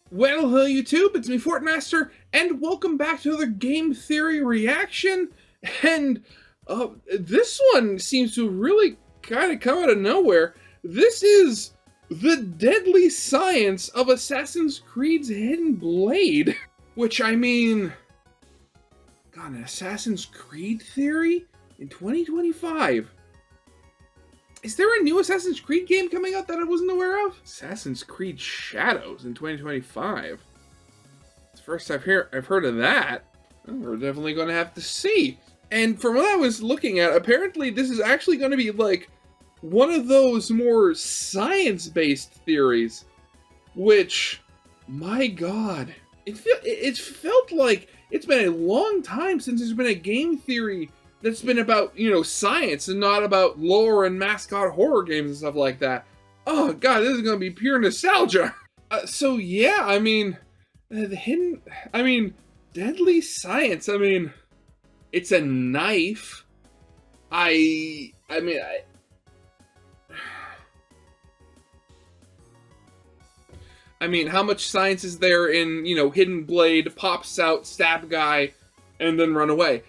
Well, hello YouTube, it's me Fortmaster, and welcome back to another Game Theory reaction. And this one seems to really kind of come out of nowhere. This is the deadly science of Assassin's Creed's Hidden Blade. Which, I mean, God, an Assassin's Creed theory in 2025. Is there a new Assassin's Creed game coming out that I wasn't aware of? Assassin's Creed Shadows in 2025. It's the first I've heard of that. Well, we're definitely going to have to see. And from what I was looking at, apparently this is actually going to be like one of those more science-based theories, which, my God, it's felt like it's been a long time since there's been a game theory that's been about, science and not about lore and mascot horror games and stuff like that. Oh God, this is gonna be pure nostalgia. So yeah, I mean, deadly science. I mean, it's a knife. I mean, how much science is there in, Hidden Blade, pops out, stab guy, and then run away?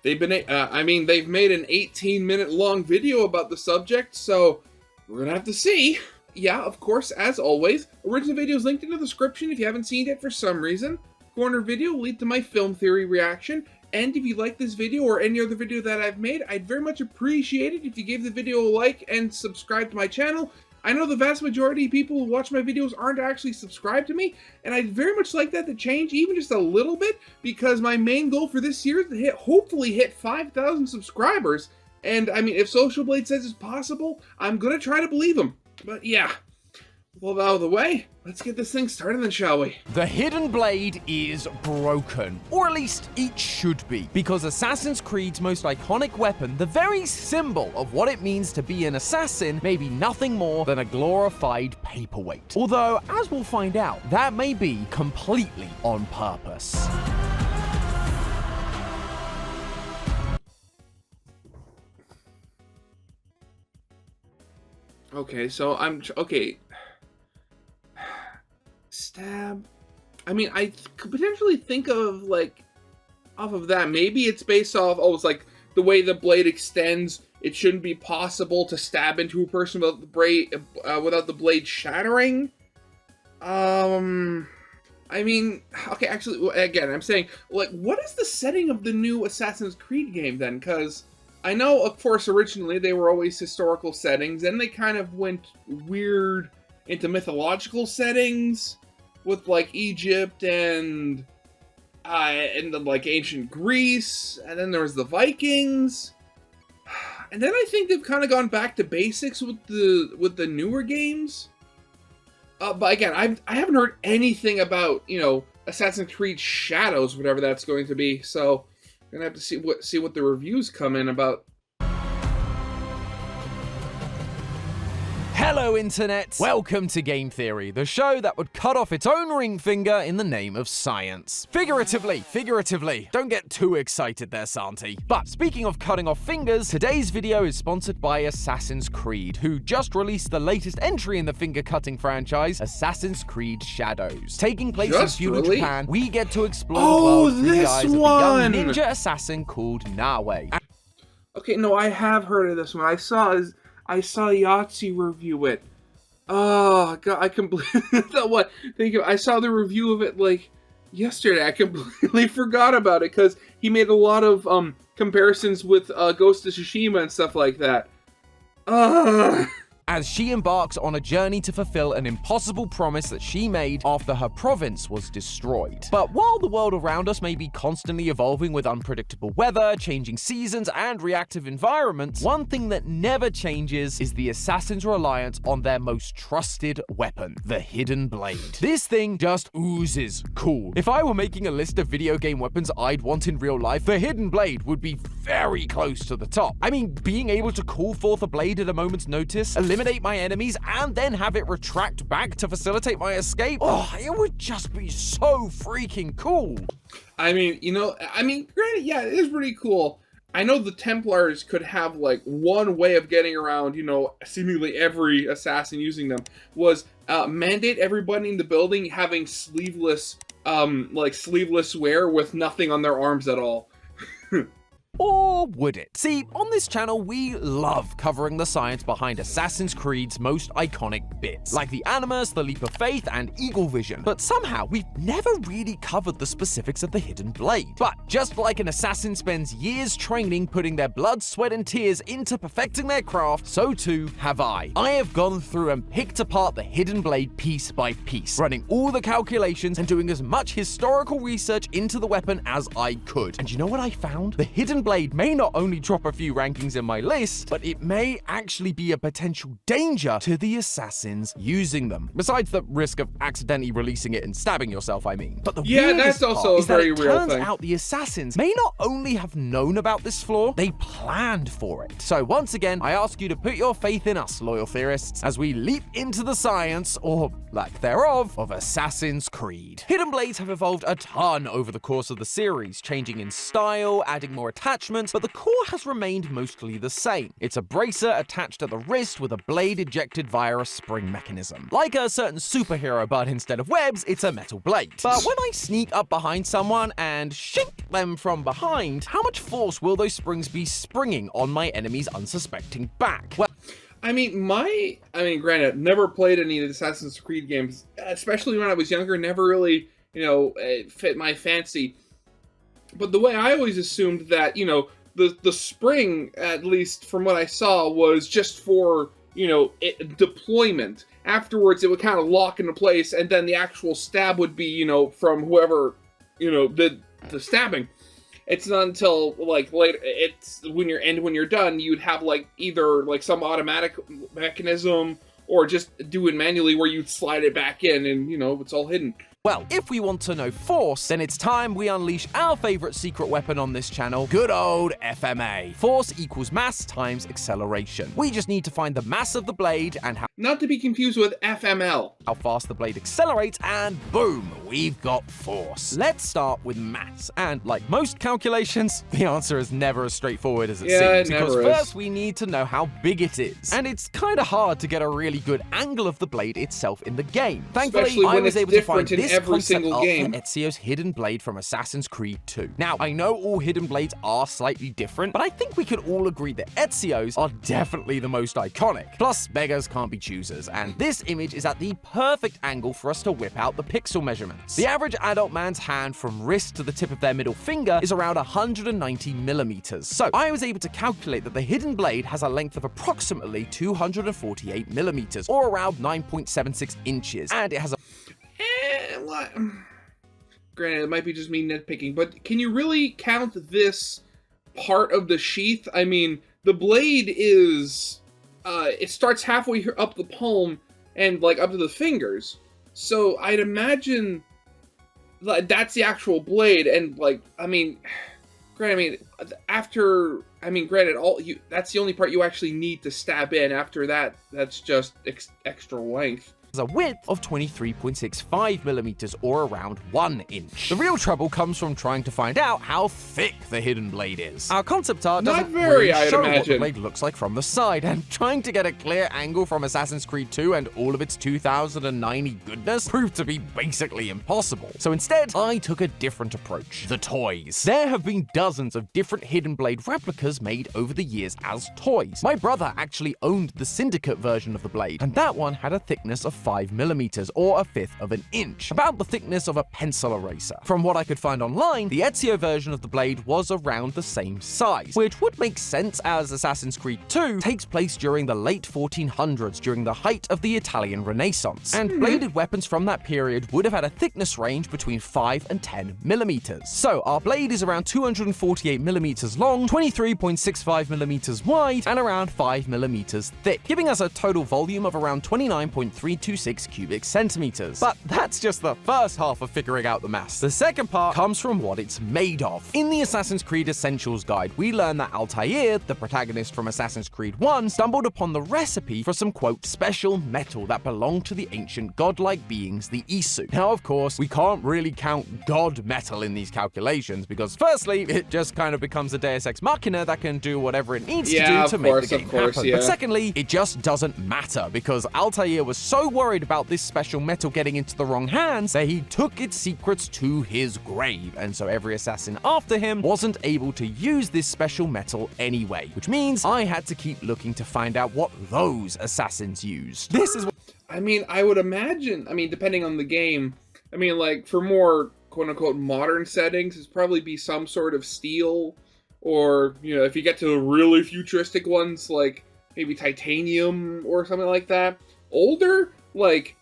They've made an 18-minute long video about the subject, so we're gonna have to see. Yeah, of course, as always, original video is linked in the description if you haven't seen it for some reason. Corner video will lead to my film theory reaction, and if you like this video or any other video that I've made, I'd very much appreciate it if you gave the video a like and subscribe to my channel. I know the vast majority of people who watch my videos aren't actually subscribed to me, and I'd very much like that to change even just a little bit, because my main goal for this year is to hopefully hit 5,000 subscribers. And I mean, if Social Blade says it's possible, I'm gonna try to believe him. But yeah, well, out of the way, let's get this thing started then, shall we? The Hidden Blade is broken, or at least it should be, because Assassin's Creed's most iconic weapon, the very symbol of what it means to be an assassin, may be nothing more than a glorified paperweight. Although, as we'll find out, that may be completely on purpose. Okay, so okay. Stab. I mean, I could potentially think of, like, off of that, maybe it's based off, it's like the way the blade extends, it shouldn't be possible to stab into a person without the blade shattering. I mean, okay, actually, again, I'm saying, like, what is the setting of the new Assassin's Creed game then? Because I know, of course, originally they were always historical settings, and they kind of went weird into mythological settings with, like, Egypt and like ancient Greece, and then there was the Vikings, and then I think they've kind of gone back to basics with the newer games. But again, I haven't heard anything about, Assassin's Creed Shadows, whatever that's going to be. So I'm gonna have to see what the reviews come in about. Hello, Internet! Welcome to Game Theory, the show that would cut off its own ring finger in the name of science. Figuratively. Don't get too excited there, Santi. But speaking of cutting off fingers, today's video is sponsored by Assassin's Creed, who just released the latest entry in the finger-cutting franchise, Assassin's Creed Shadows. Taking place in feudal Japan, we get to explore the world through the eyes of a young ninja assassin called Nawe. Okay, no, I have heard of this one. I saw Yahtzee review it. Oh God, I completely I saw the review of it like yesterday. I completely forgot about it because he made a lot of comparisons with Ghost of Tsushima and stuff like that. As she embarks on a journey to fulfill an impossible promise that she made after her province was destroyed. But while the world around us may be constantly evolving with unpredictable weather, changing seasons, and reactive environments, one thing that never changes is the assassin's reliance on their most trusted weapon, the Hidden Blade. This thing just oozes cool. If I were making a list of video game weapons I'd want in real life, the Hidden Blade would be very close to the top. I mean, being able to call forth a blade at a moment's notice, eliminate my enemies, and then have it retract back to facilitate my escape. Oh, it would just be so freaking cool. I mean, granted, yeah, it is pretty cool. I know the Templars could have like one way of getting around, seemingly every assassin using them was mandate everybody in the building having sleeveless wear with nothing on their arms at all. Or would it? See, on this channel, we love covering the science behind Assassin's Creed's most iconic bits, like the Animus, the Leap of Faith, and Eagle Vision. But somehow, we've never really covered the specifics of the Hidden Blade. But just like an assassin spends years training, putting their blood, sweat, and tears into perfecting their craft, so too have I. I have gone through and picked apart the Hidden Blade piece by piece, running all the calculations and doing as much historical research into the weapon as I could. And you know what I found? The Hidden Blade may not only drop a few rankings in my list, but it may actually be a potential danger to the assassins using them. Besides the risk of accidentally releasing it and stabbing yourself, I mean. But the weirdest that's also part is a very that it real turns thing. out the assassins may not only have known about this flaw, they planned for it. So once again, I ask you to put your faith in us, loyal theorists, as we leap into the science, or lack thereof, of Assassin's Creed. Hidden Blades have evolved a ton over the course of the series, changing in style, adding more attachments, but the core has remained mostly the same. It's a bracer attached at the wrist with a blade ejected via a spring mechanism. Like a certain superhero, but instead of webs, it's a metal blade. But when I sneak up behind someone and shink them from behind, how much force will those springs be springing on my enemy's unsuspecting back? Well, granted, never played any of the Assassin's Creed games, especially when I was younger, never really, it fit my fancy. But the way I always assumed that, the spring, at least from what I saw, was just for, deployment. Afterwards, it would kind of lock into place, and then the actual stab would be, from whoever, did the stabbing. It's not until, later, when you're done, you'd have, either, some automatic mechanism, or just do it manually where you'd slide it back in, and, it's all hidden. Well, if we want to know force, then it's time we unleash our favorite secret weapon on this channel, good old FMA. Force equals mass times acceleration. We just need to find the mass of the blade and how Not to be confused with FML. fast the blade accelerates, and boom, we've got force. Let's start with mass, and like most calculations, the answer is never as straightforward as it seems, because first we need to know how big it is, and it's kind of hard to get a really good angle of the blade itself in the game. Thankfully, Especially when I was it's able to find different in this every concept single art game. for Ezio's Hidden Blade from Assassin's Creed 2. Now, I know all Hidden Blades are slightly different, but I think we can all agree that Ezio's are definitely the most iconic. Plus, beggars can't be choosers, and this image is at the perfect angle for us to whip out the pixel measurements. The average adult man's hand from wrist to the tip of their middle finger is around 190 millimeters. So I was able to calculate that the Hidden Blade has a length of approximately 248 millimeters, or around 9.76 inches, and it has a Granted, it might be just me nitpicking, but can you really count this part of the sheath? I mean, the blade is, it starts halfway up the palm and, up to the fingers. So I'd imagine that's the actual blade, and, granted, that's the only part you actually need to stab in. After that, that's just extra length. a width of 23.65 millimeters, or around 1 inch. The real trouble comes from trying to find out how thick the Hidden Blade is. Our concept art doesn't really show what the blade looks like from the side, and trying to get a clear angle from Assassin's Creed 2 and all of its 2009 goodness proved to be basically impossible. So instead, I took a different approach. The toys. There have been dozens of different Hidden Blade replicas made over the years as toys. My brother actually owned the Syndicate version of the blade, and that one had a thickness of 5 millimeters, or a fifth of an inch, about the thickness of a pencil eraser. From what I could find online, the Ezio version of the blade was around the same size, which would make sense as Assassin's Creed 2 takes place during the late 1400s, during the height of the Italian Renaissance, and bladed weapons from that period would have had a thickness range between 5 and 10 millimeters. So our blade is around 248 millimeters long, 23.65 millimeters wide, and around 5 millimeters thick, giving us a total volume of around 29.327 0.26 cubic centimeters. But that's just the first half of figuring out the mass. The second part comes from what it's made of. In the Assassin's Creed Essentials Guide, we learn that Altair, the protagonist from Assassin's Creed 1, stumbled upon the recipe for some, quote, special metal that belonged to the ancient godlike beings, the Isu. Now, of course, we can't really count god metal in these calculations because, firstly, it just kind of becomes a Deus Ex Machina that can do whatever it needs to do to make the game happen. Yeah. But secondly, it just doesn't matter because Altair was so worried about this special metal getting into the wrong hands that he took its secrets to his grave, and so every assassin after him wasn't able to use this special metal anyway, which means I had to keep looking to find out what those assassins used. This is what I mean, I would imagine, depending on the game, like, for more quote-unquote modern settings, it's probably be some sort of steel, or, if you get to the really futuristic ones, like, maybe titanium or something like that. Older, like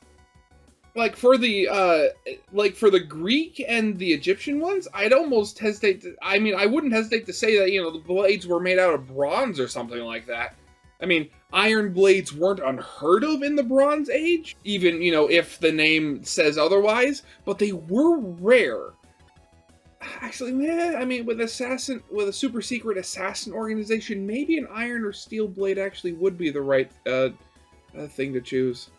for the Greek and the Egyptian ones, I'd almost hesitate to, I wouldn't hesitate to say that, the blades were made out of bronze or something like that. Iron blades weren't unheard of in the Bronze Age, even, if the name says otherwise, but they were rare. Actually, with a super secret assassin organization, maybe an iron or steel blade actually would be the right thing to choose.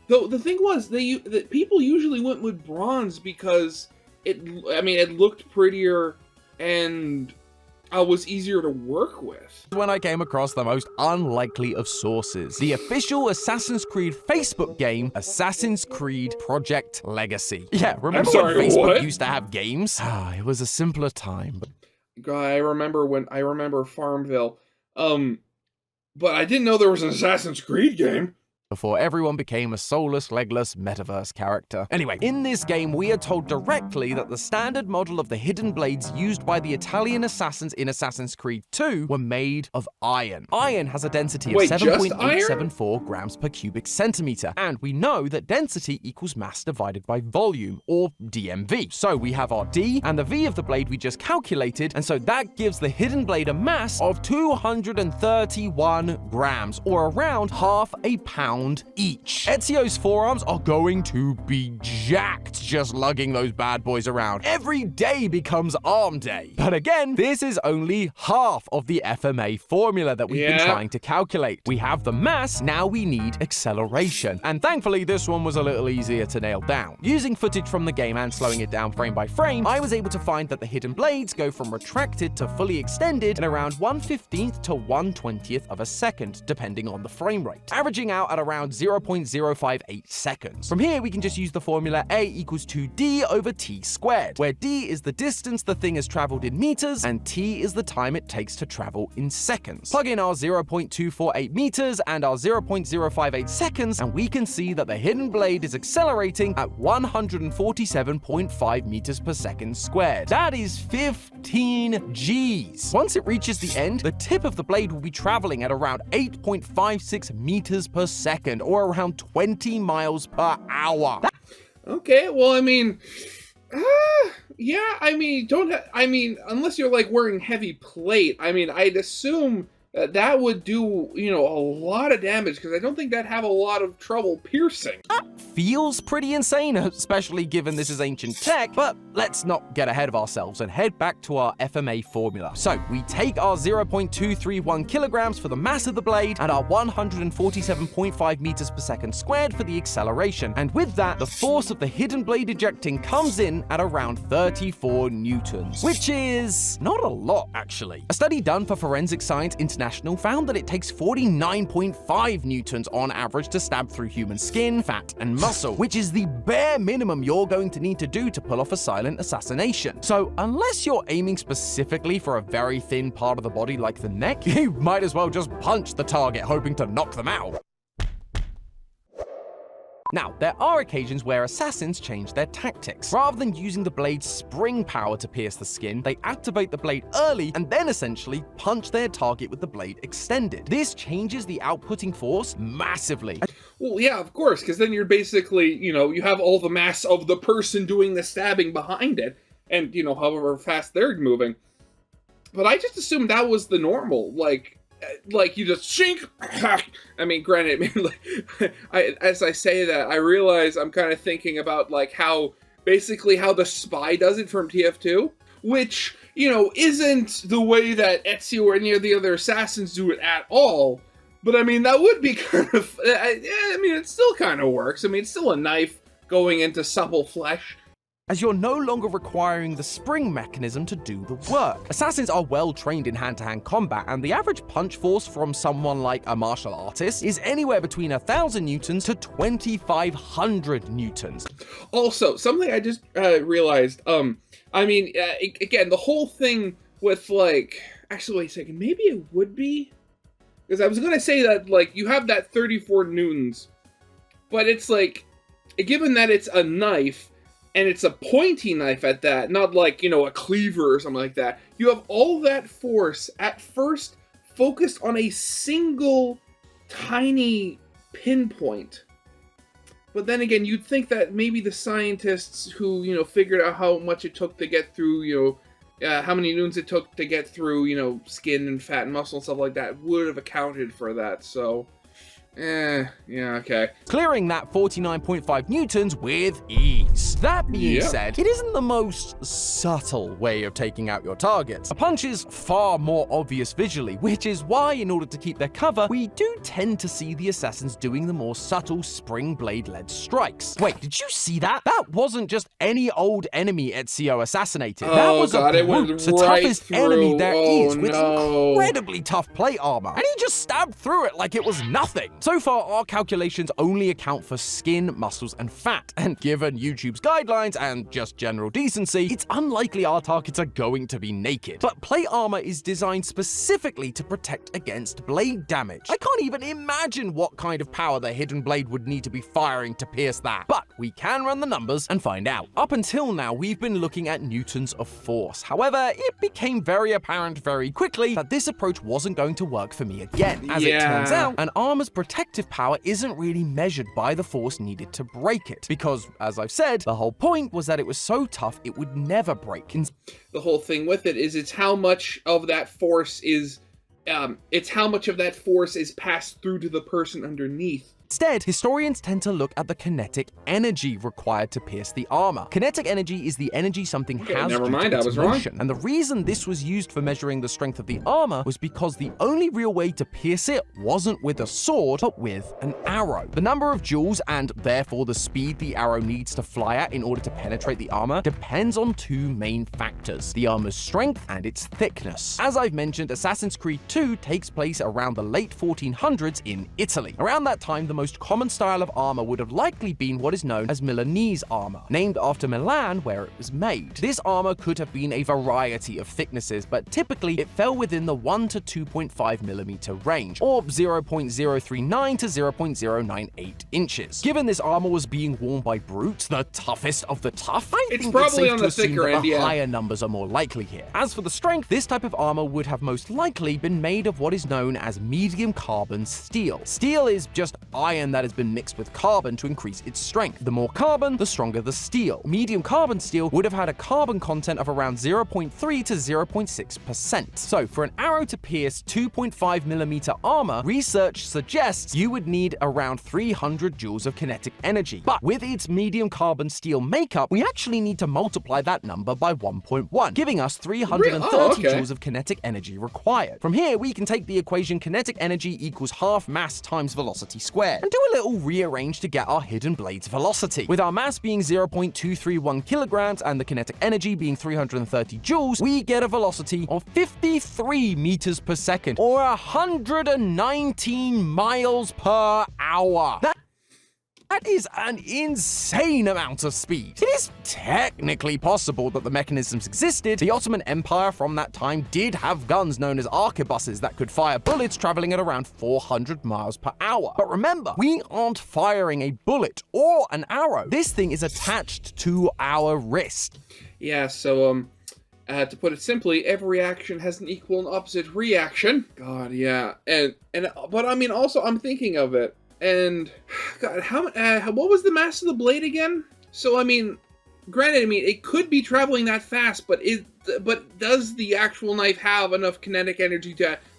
Though the thing was, that people usually went with bronze because it looked prettier and was easier to work with. When I came across the most unlikely of sources, the official Assassin's Creed Facebook game, Assassin's Creed Project Legacy. Yeah, remember when Facebook used to have games? It was a simpler time. I remember Farmville. But I didn't know there was an Assassin's Creed game. Before everyone became a soulless, legless metaverse character. Anyway, in this game, we are told directly that the standard model of the hidden blades used by the Italian assassins in Assassin's Creed 2 were made of iron. Iron has a density of 7.874 grams per cubic centimeter, and we know that density equals mass divided by volume, or DMV. So we have our D and the V of the blade we just calculated, and so that gives the hidden blade a mass of 231 grams, or around half a pound each. Ezio's forearms are going to be jacked just lugging those bad boys around. Every day becomes arm day. But again, this is only half of the FMA formula that we've been trying to calculate. We have the mass, now we need acceleration. And thankfully, this one was a little easier to nail down. Using footage from the game and slowing it down frame by frame, I was able to find that the hidden blades go from retracted to fully extended in around 1/15th to 1/20th of a second, depending on the frame rate, averaging out at around 0.058 seconds. From here, we can just use the formula A equals 2D over T squared, where D is the distance the thing has traveled in meters, and T is the time it takes to travel in seconds. Plug in our 0.248 meters and our 0.058 seconds, and we can see that the hidden blade is accelerating at 147.5 meters per second squared. That is 15 Gs. Once it reaches the end, the tip of the blade will be traveling at around 8.56 meters per second, or around 20 miles per hour. Okay, well, unless you're like wearing heavy plate, I'd assume that would do, a lot of damage, because I don't think that'd have a lot of trouble piercing. That feels pretty insane, especially given this is ancient tech, but let's not get ahead of ourselves and head back to our FMA formula. So we take our 0.231 kilograms for the mass of the blade and our 147.5 meters per second squared for the acceleration. And with that, the force of the hidden blade ejecting comes in at around 34 newtons, which is not a lot, actually. A study done for Forensic Science International found that it takes 49.5 newtons on average to stab through human skin, fat, and muscle, which is the bare minimum you're going to need to do to pull off a silent assassination. So unless you're aiming specifically for a very thin part of the body like the neck, you might as well just punch the target hoping to knock them out. Now, there are occasions where assassins change their tactics. Rather than using the blade's spring power to pierce the skin, they activate the blade early and then essentially punch their target with the blade extended. This changes the outputting force massively. Well, yeah, of course, because then you're basically, you have all the mass of the person doing the stabbing behind it, and, however fast they're moving. But I just assumed that was the normal, like you just shink. I mean, granted, I mean, like, as I say that, I realize I'm kind of thinking about like how basically how the spy does it from TF2, which, you know, isn't the way that Ezio or any of the other assassins do it at all. But I mean, that would be kind of, I mean, it still kind of works. I mean, it's still a knife going into supple flesh. As you're no longer requiring the spring mechanism to do the work. Assassins are well trained in hand-to-hand combat, and the average punch force from someone like a martial artist is anywhere between 1,000 newtons to 2,500 newtons. Also, something I just realized, I mean, again, the whole thing with, like, actually, wait a second, maybe it would be? Because I was going to say that, like, you have that 34 newtons, but it's like, given that it's a knife, and it's a pointy knife at that, not like, you know, a cleaver or something like that, you have all that force at first focused on a single tiny pinpoint. But then again, you'd think that maybe the scientists who, you know, figured out how much it took to get through, you know, how many newtons it took to get through, you know, skin and fat and muscle and stuff like that would have accounted for that, so... yeah, okay. Clearing that 49.5 newtons with ease. That being said, it isn't the most subtle way of taking out your targets. A punch is far more obvious visually, which is why, in order to keep their cover, we do tend to see the assassins doing the more subtle spring blade-led strikes. Wait, did you see that? That wasn't just any old enemy Ezio assassinated. That was a brute, the toughest enemy there is, with incredibly tough plate armor. And he just stabbed through it like it was nothing. So far, our calculations only account for skin, muscles, and fat, and given YouTube's guidelines and just general decency, it's unlikely our targets are going to be naked. But plate armor is designed specifically to protect against blade damage. I can't even imagine what kind of power the hidden blade would need to be firing to pierce that, but we can run the numbers and find out. Up until now, we've been looking at newtons of force. However, it became very apparent very quickly that this approach wasn't going to work for me again. As it turns out, an armor's protective power isn't really measured by the force needed to break it, because, as I've said, the whole point was that it was so tough it would never break. The whole thing with it is it's how much of that force is passed through to the person underneath. Instead, historians tend to look at the kinetic energy required to pierce the armor. Kinetic energy is the energy something has never due mind, to I its was motion. wrong. And the reason this was used for measuring the strength of the armor was because the only real way to pierce it wasn't with a sword, but with an arrow. The number of joules, and therefore the speed the arrow needs to fly at in order to penetrate the armor, depends on two main factors: the armor's strength and its thickness. As I've mentioned, Assassin's Creed 2 takes place around the late 1400s in Italy. Around that time, the most common style of armor would have likely been what is known as Milanese armor, named after Milan where it was made. This armor could have been a variety of thicknesses, but typically it fell within the 1 to 2.5 millimeter range, or 0.039 to 0.098 inches. Given this armor was being worn by brutes, the toughest of the tough, I think it's safe to assume that the higher numbers are more likely here. As for the strength, this type of armor would have most likely been made of what is known as medium carbon steel. Steel is just iron that has been mixed with carbon to increase its strength. The more carbon, the stronger the steel. Medium carbon steel would have had a carbon content of around 0.3 to 0.6%. So for an arrow to pierce 2.5 millimeter armor, research suggests you would need around 300 joules of kinetic energy. But with its medium carbon steel makeup, we actually need to multiply that number by 1.1, giving us 330 joules of kinetic energy required. From here, we can take the equation kinetic energy equals half mass times velocity squared, and do a little rearrange to get our hidden blade's velocity. With our mass being 0.231 kilograms and the kinetic energy being 330 joules, we get a velocity of 53 meters per second, or 119 miles per hour. That is an insane amount of speed. It is technically possible that the mechanisms existed. The Ottoman Empire from that time did have guns known as arquebuses that could fire bullets traveling at around 400 miles per hour. But remember, we aren't firing a bullet or an arrow. This thing is attached to our wrist. Yeah, so, to put it simply, every action has an equal and opposite reaction. God, yeah. But I mean, also, I'm thinking of it. And, God, what was the mass of the blade again? So, I mean, granted, I mean, it could be traveling that fast, but does the actual knife have enough kinetic energy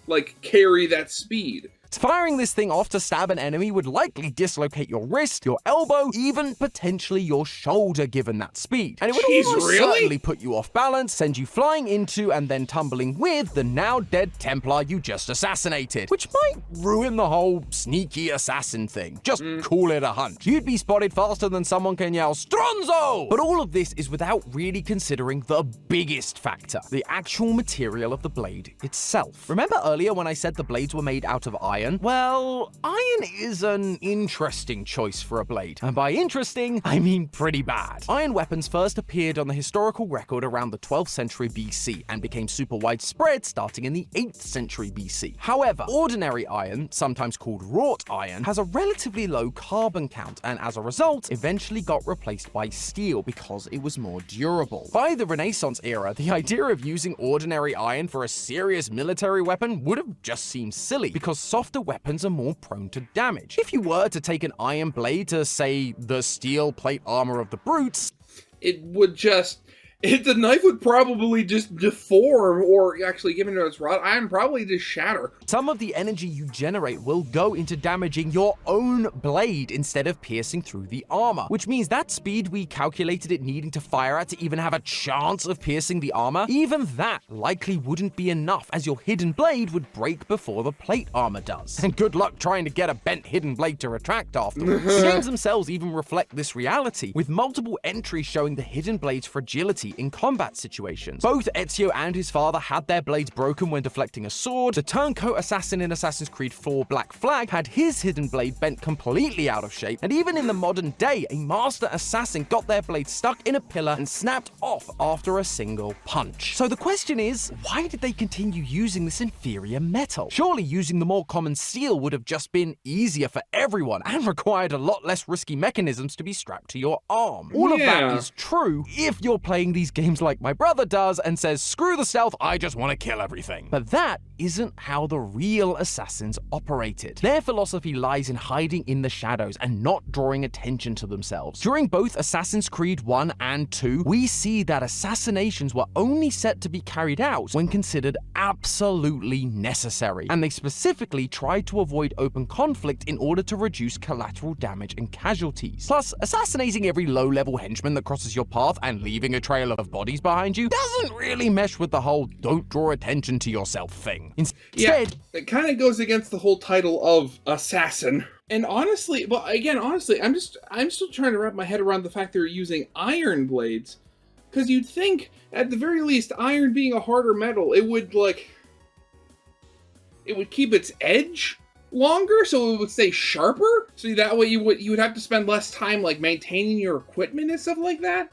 like, carry that speed. Firing this thing off to stab an enemy would likely dislocate your wrist, your elbow, even potentially your shoulder given that speed. And it would almost certainly put you off balance, send you flying into and then tumbling with the now dead Templar you just assassinated, which might ruin the whole sneaky assassin thing. Just call it a hunch. You'd be spotted faster than someone can yell, Stronzo! But all of this is without really considering the biggest factor, the actual material of the blade itself. Remember earlier when I said the blades were made out of iron? Well, iron is an interesting choice for a blade. And by interesting, I mean pretty bad. Iron weapons first appeared on the historical record around the 12th century BC and became super widespread starting in the 8th century BC. However, ordinary iron, sometimes called wrought iron, has a relatively low carbon count and as a result, eventually got replaced by steel because it was more durable. By the Renaissance era, the idea of using ordinary iron for a serious military weapon would have just seemed silly because softer weapons are more prone to damage. If you were to take an iron blade to, say, the steel plate armor of the brutes, it would just... the knife would probably just deform, or actually, given its wrought iron, probably just shatter. Some of the energy you generate will go into damaging your own blade instead of piercing through the armor, which means that speed we calculated it needing to fire at to even have a chance of piercing the armor, even that likely wouldn't be enough, as your hidden blade would break before the plate armor does. And good luck trying to get a bent hidden blade to retract afterwards. The games themselves even reflect this reality, with multiple entries showing the hidden blade's fragility in combat situations. Both Ezio and his father had their blades broken when deflecting a sword. The turncoat assassin in Assassin's Creed 4 Black Flag had his hidden blade bent completely out of shape, and even in the modern day, a master assassin got their blade stuck in a pillar and snapped off after a single punch. So the question is, why did they continue using this inferior metal? Surely using the more common steel would have just been easier for everyone and required a lot less risky mechanisms to be strapped to your arm. All of that is true if you're playing these games like my brother does and says, screw the stealth, I just want to kill everything. But that isn't how the real assassins operated. Their philosophy lies in hiding in the shadows and not drawing attention to themselves. During both Assassin's Creed 1 and 2, we see that assassinations were only set to be carried out when considered absolutely necessary, and they specifically tried to avoid open conflict in order to reduce collateral damage and casualties. Plus, assassinating every low-level henchman that crosses your path and leaving a trail of bodies behind you doesn't really mesh with the whole don't draw attention to yourself thing. Instead, it kind of goes against the whole title of assassin. And honestly, I'm still trying to wrap my head around the fact they're using iron blades. Because you'd think, at the very least, iron being a harder metal, it would keep its edge longer, so it would stay sharper. So that way you would have to spend less time like maintaining your equipment and stuff like that.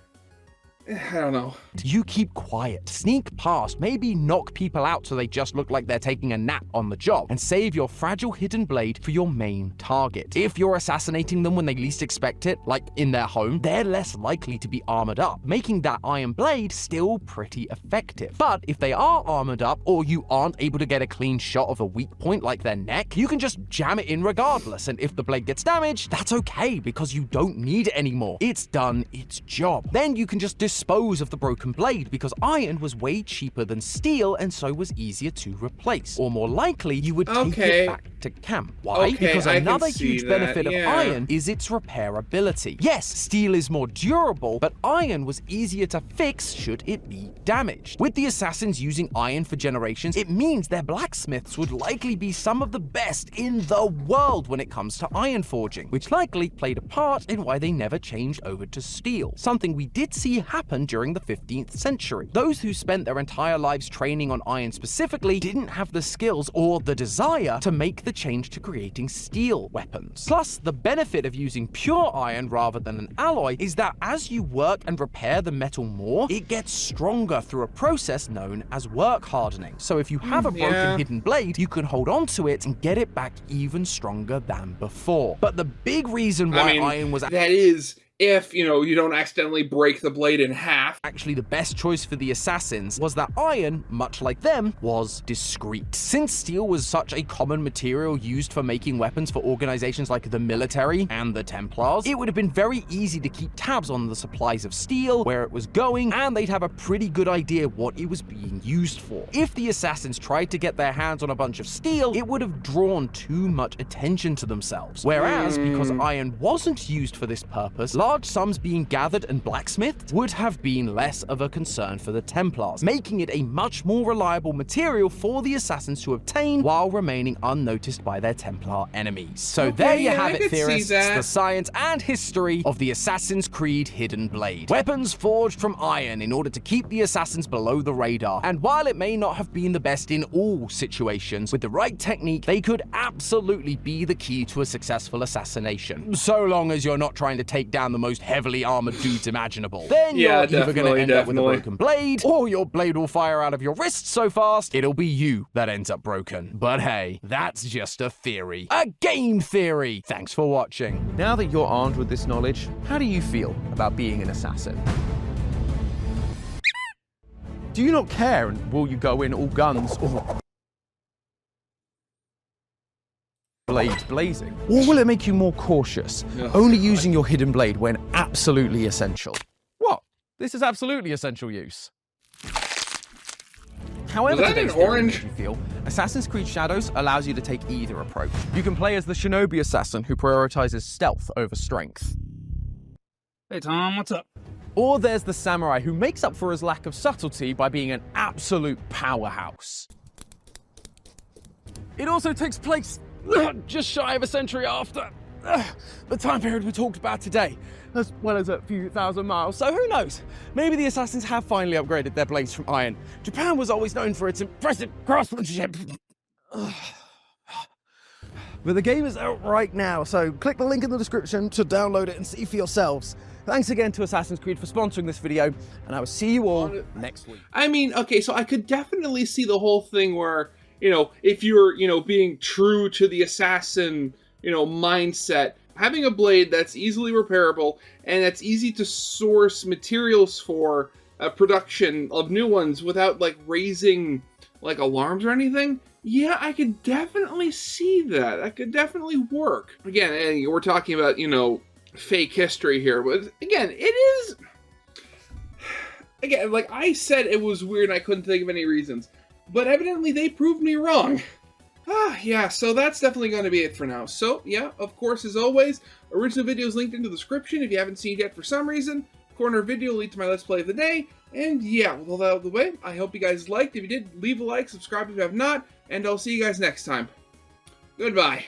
I don't know. You keep quiet, sneak past, maybe knock people out so they just look like they're taking a nap on the job, and save your fragile hidden blade for your main target. If you're assassinating them when they least expect it, like in their home, they're less likely to be armored up, making that iron blade still pretty effective. But if they are armored up, or you aren't able to get a clean shot of a weak point like their neck, you can just jam it in regardless, and if the blade gets damaged, that's okay, because you don't need it anymore. It's done its job. Then you can just dispose of the broken blade, because iron was way cheaper than steel and so was easier to replace. Or more likely, you would take it back to camp. Why? Because another huge benefit of iron is its repairability. Yes, steel is more durable, but iron was easier to fix should it be damaged. With the assassins using iron for generations, it means their blacksmiths would likely be some of the best in the world when it comes to iron forging, which likely played a part in why they never changed over to steel, something we did see happen during the 15th century. Those who spent their entire lives training on iron specifically didn't have the skills or the desire to make the change to creating steel weapons. Plus, the benefit of using pure iron rather than an alloy is that as you work and repair the metal more, it gets stronger through a process known as work hardening. So if you have a broken hidden blade, you can hold on to it and get it back even stronger than before. But the big reason why iron was... That is if, you don't accidentally break the blade in half. Actually, the best choice for the assassins was that iron, much like them, was discreet. Since steel was such a common material used for making weapons for organizations like the military and the Templars, it would have been very easy to keep tabs on the supplies of steel, where it was going, and they'd have a pretty good idea what it was being used for. If the assassins tried to get their hands on a bunch of steel, it would have drawn too much attention to themselves. Whereas, because iron wasn't used for this purpose, large sums being gathered and blacksmithed would have been less of a concern for the Templars, making it a much more reliable material for the assassins to obtain while remaining unnoticed by their Templar enemies. So Okay, there you yeah, have I it, could see theorists, that. the science and history of the Assassin's Creed Hidden Blade. Weapons forged from iron in order to keep the assassins below the radar. And while it may not have been the best in all situations, with the right technique, they could absolutely be the key to a successful assassination. So long as you're not trying to take down the most heavily armored dudes imaginable. Then Yeah, you're either going to end up with a definitely. broken blade, or your blade will fire out of your wrist so fast, it'll be you that ends up broken. But hey, that's just a theory. A game theory! Thanks for watching. Now that you're armed with this knowledge, how do you feel about being an assassin? Do you not care, and will you go in all guns or blades blazing? Or will it make you more cautious, only using your hidden blade when absolutely essential? What? This is absolutely essential use. However, Was that today's an theory orange? makes you feel, Assassin's Creed Shadows allows you to take either approach. You can play as the shinobi assassin who prioritizes stealth over strength. Hey Tom, what's up? Or there's the samurai who makes up for his lack of subtlety by being an absolute powerhouse. It also takes place just shy of a century after the time period we talked about today, as well as a few thousand miles. So who knows? Maybe the assassins have finally upgraded their blades from iron. Japan was always known for its impressive craftsmanship. But the game is out right now, so click the link in the description to download it and see for yourselves. Thanks again to Assassin's Creed for sponsoring this video, and I will see you all next week. I mean, okay, so I could definitely see the whole thing where, if you're, being true to the assassin, mindset, having a blade that's easily repairable and that's easy to source materials for production of new ones without, raising, alarms or anything. Yeah, I could definitely see that. That could definitely work. Again, we're talking about, fake history here, but again, it is... Again, like I said, it was weird and I couldn't think of any reasons. But evidently they proved me wrong. Yeah, so that's definitely going to be it for now. So, yeah, of course, as always, original video is linked in the description if you haven't seen it yet for some reason. Corner video will lead to my Let's Play of the day. And yeah, with all that out of the way, I hope you guys liked. If you did, leave a like, subscribe if you have not, and I'll see you guys next time. Goodbye.